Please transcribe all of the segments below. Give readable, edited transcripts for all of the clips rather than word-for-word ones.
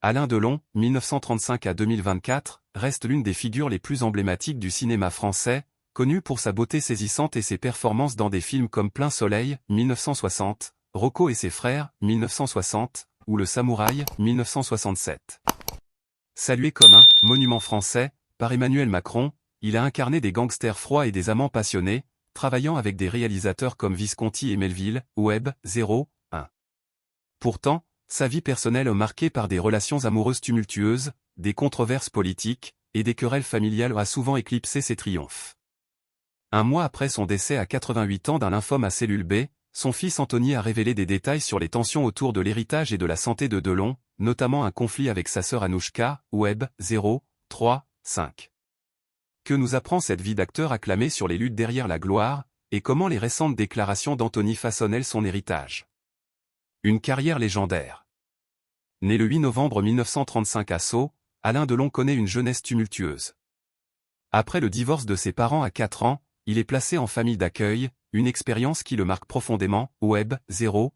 Alain Delon, 1935 à 2024, reste l'une des figures les plus emblématiques du cinéma français, connu pour sa beauté saisissante et ses performances dans des films comme Plein Soleil, 1960, Rocco et ses frères, 1960, ou Le Samouraï, 1967. Salué comme un « monument français » par Emmanuel Macron, il a incarné des gangsters froids et des amants passionnés, travaillant avec des réalisateurs comme Visconti et Melville, Webb, 0-1. Pourtant, sa vie personnelle est marquée par des relations amoureuses tumultueuses, des controverses politiques, et des querelles familiales a souvent éclipsé ses triomphes. Un mois après son décès à 88 ans d'un lymphome à cellule B, son fils Anthony a révélé des détails sur les tensions autour de l'héritage et de la santé de Delon, notamment un conflit avec sa sœur Anouchka, Webb, 0-3-5. Que nous apprend cette vie d'acteur acclamé sur les luttes derrière la gloire, et comment les récentes déclarations d'Anthony façonnent son héritage? Une carrière légendaire. Né le 8 novembre 1935 à Sceaux, Alain Delon connaît une jeunesse tumultueuse. Après le divorce de ses parents à 4 ans, il est placé en famille d'accueil, une expérience qui le marque profondément, Webb, 0-1-7.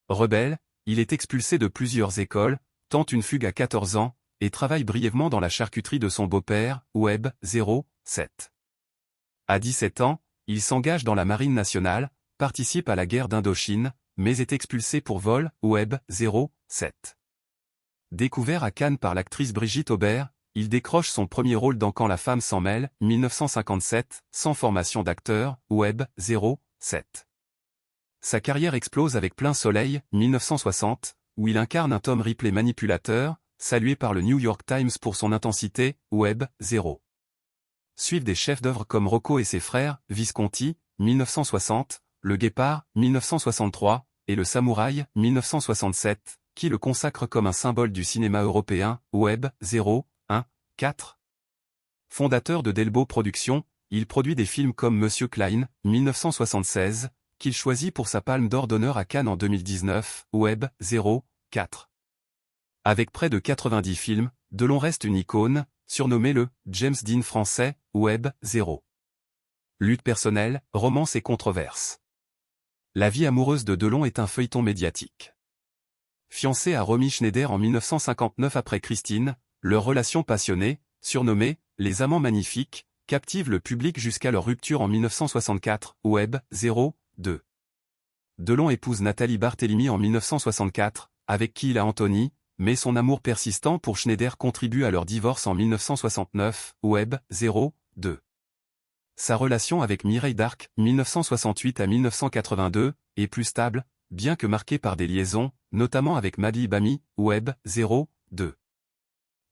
Rebelle, il est expulsé de plusieurs écoles, tente une fugue à 14 ans, et travaille brièvement dans la charcuterie de son beau-père, Webb, 0-7. À 17 ans, il s'engage dans la Marine nationale, participe à la guerre d'Indochine, mais est expulsé pour vol, Webb, 0-7. Découvert à Cannes par l'actrice Brigitte Aubert, il décroche son premier rôle dans Quand la femme s'en mêle, 1957, sans formation d'acteur, Webb, 0-7. Sa carrière explose avec Plein Soleil, 1960, où il incarne un Tom Ripley manipulateur, salué par le New York Times pour son intensité, Webb, 0. Suivent des chefs-d'œuvre comme Rocco et ses frères, Visconti, 1960, Le Guépard, 1963, et Le Samouraï, 1967, qui le consacrent comme un symbole du cinéma européen, Webb, 0-1-4. Fondateur de Delbo Productions, il produit des films comme Monsieur Klein, 1976, qu'il choisit pour sa Palme d'Or d'honneur à Cannes en 2019, Webb, 0-4. Avec près de 90 films, Delon reste une icône, surnommé le « James Dean français », Webb, 0. Lutte personnelle, romance et controverses. La vie amoureuse de Delon est un feuilleton médiatique. Fiancé à Romy Schneider en 1959 après Christine, leur relation passionnée, surnommée « Les Amants Magnifiques », captive le public jusqu'à leur rupture en 1964, Webb, 0-2. Delon épouse Nathalie Barthélemy en 1964, avec qui il a Anthony, mais son amour persistant pour Schneider contribue à leur divorce en 1969, Webb, 0-2. Sa relation avec Mireille Darc, 1968 à 1982, est plus stable, bien que marquée par des liaisons, notamment avec Madly Bami, Webb, 0-2.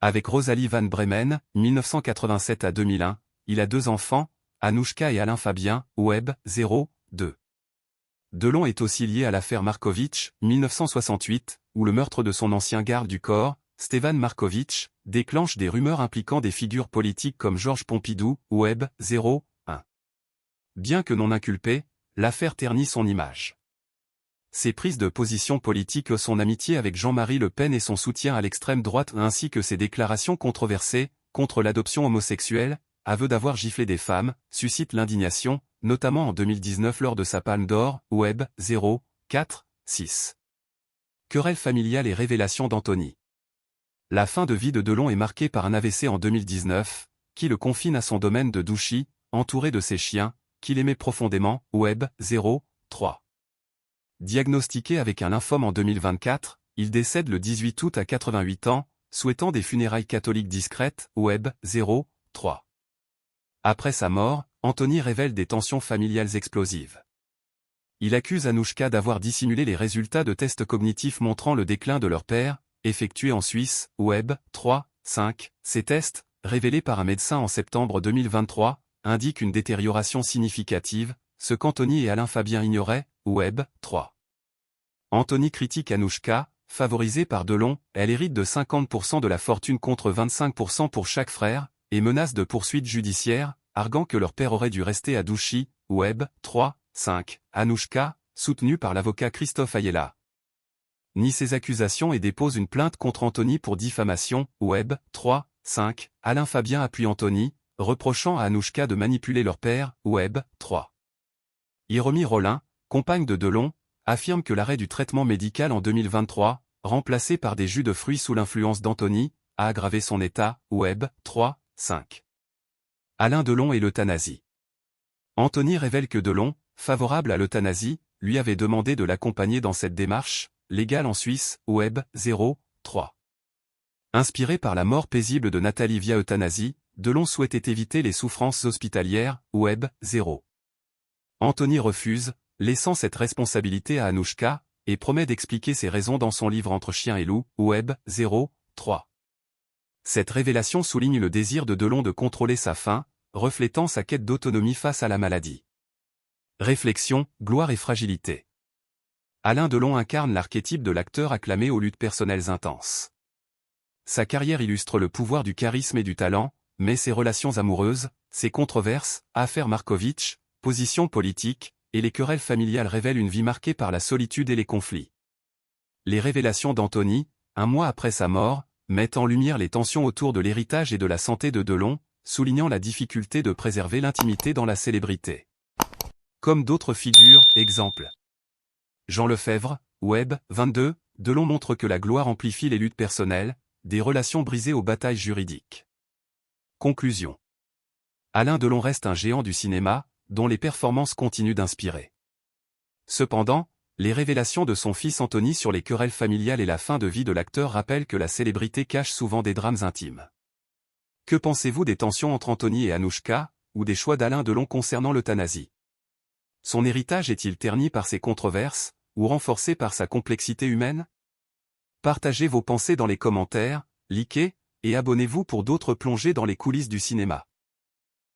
Avec Rosalie Van Bremen, 1987 à 2001, il a 2 enfants, Anouchka et Alain Fabien, Webb, 0-2. Delon est aussi lié à l'affaire Markovitch, 1968, où le meurtre de son ancien garde du corps, Stevan Markovitch, déclenche des rumeurs impliquant des figures politiques comme Georges Pompidou, Webb, 0-1. Bien que non inculpé, l'affaire ternit son image. Ses prises de position politiques, son amitié avec Jean-Marie Le Pen et son soutien à l'extrême droite ainsi que ses déclarations controversées, contre l'adoption homosexuelle, aveu d'avoir giflé des femmes, suscitent l'indignation, notamment en 2019 lors de sa Palme d'Or, Webb, 0-4-6. Querelle familiale et révélation d'Anthony. La fin de vie de Delon est marquée par un AVC en 2019, qui le confine à son domaine de Douchy, entouré de ses chiens, qu'il aimait profondément, Webb, 0-3. Diagnostiqué avec un lymphome en 2024, il décède le 18 août à 88 ans, souhaitant des funérailles catholiques discrètes, Webb, 0-3. Après sa mort, Anthony révèle des tensions familiales explosives. Il accuse Anouchka d'avoir dissimulé les résultats de tests cognitifs montrant le déclin de leur père, effectués en Suisse, Webb, 3-5. Ces tests, révélés par un médecin en septembre 2023, indiquent une détérioration significative, ce qu'Anthony et Alain Fabien ignoraient, Webb, 3. Anthony critique Anouchka, favorisée par Delon, elle hérite de 50% de la fortune contre 25% pour chaque frère, et menace de poursuites judiciaires, arguant que leur père aurait dû rester à Douchy, Webb, 3-5. Anouchka, soutenue par l'avocat Christophe Ayala, nie ces accusations et dépose une plainte contre Anthony pour diffamation, Webb, 3-5. Alain Fabien appuie Anthony, reprochant à Anouchka de manipuler leur père, Webb, 3. Hiromi Rollin, compagne de Delon, affirme que l'arrêt du traitement médical en 2023, remplacé par des jus de fruits sous l'influence d'Anthony, a aggravé son état, Web 3, 5. Alain Delon et l'euthanasie. Anthony révèle que Delon, favorable à l'euthanasie, lui avait demandé de l'accompagner dans cette démarche, légale en Suisse, Web 0, 3. Inspiré par la mort paisible de Nathalie via euthanasie, Delon souhaitait éviter les souffrances hospitalières, Web 0. Anthony refuse, laissant cette responsabilité à Anouchka, et promet d'expliquer ses raisons dans son livre Entre chien et loup, Web 0, 3. Cette révélation souligne le désir de Delon de contrôler sa faim, reflétant sa quête d'autonomie face à la maladie. Réflexion, gloire et fragilité. Alain Delon incarne l'archétype de l'acteur acclamé aux luttes personnelles intenses. Sa carrière illustre le pouvoir du charisme et du talent, mais ses relations amoureuses, ses controverses, affaires Markovitch, positions politiques, et les querelles familiales révèlent une vie marquée par la solitude et les conflits. Les révélations d'Anthony, un mois après sa mort, mettent en lumière les tensions autour de l'héritage et de la santé de Delon, soulignant la difficulté de préserver l'intimité dans la célébrité. Comme d'autres figures, exemple. Jean Lefebvre, Web 22, Delon montre que la gloire amplifie les luttes personnelles, des relations brisées aux batailles juridiques. Conclusion. Alain Delon reste un géant du cinéma, dont les performances continuent d'inspirer. Cependant, les révélations de son fils Anthony sur les querelles familiales et la fin de vie de l'acteur rappellent que la célébrité cache souvent des drames intimes. Que pensez-vous des tensions entre Anthony et Anouchka, ou des choix d'Alain Delon concernant l'euthanasie? Son héritage est-il terni par ses controverses, ou renforcé par sa complexité humaine? Partagez vos pensées dans les commentaires, likez, et abonnez-vous pour d'autres plongées dans les coulisses du cinéma.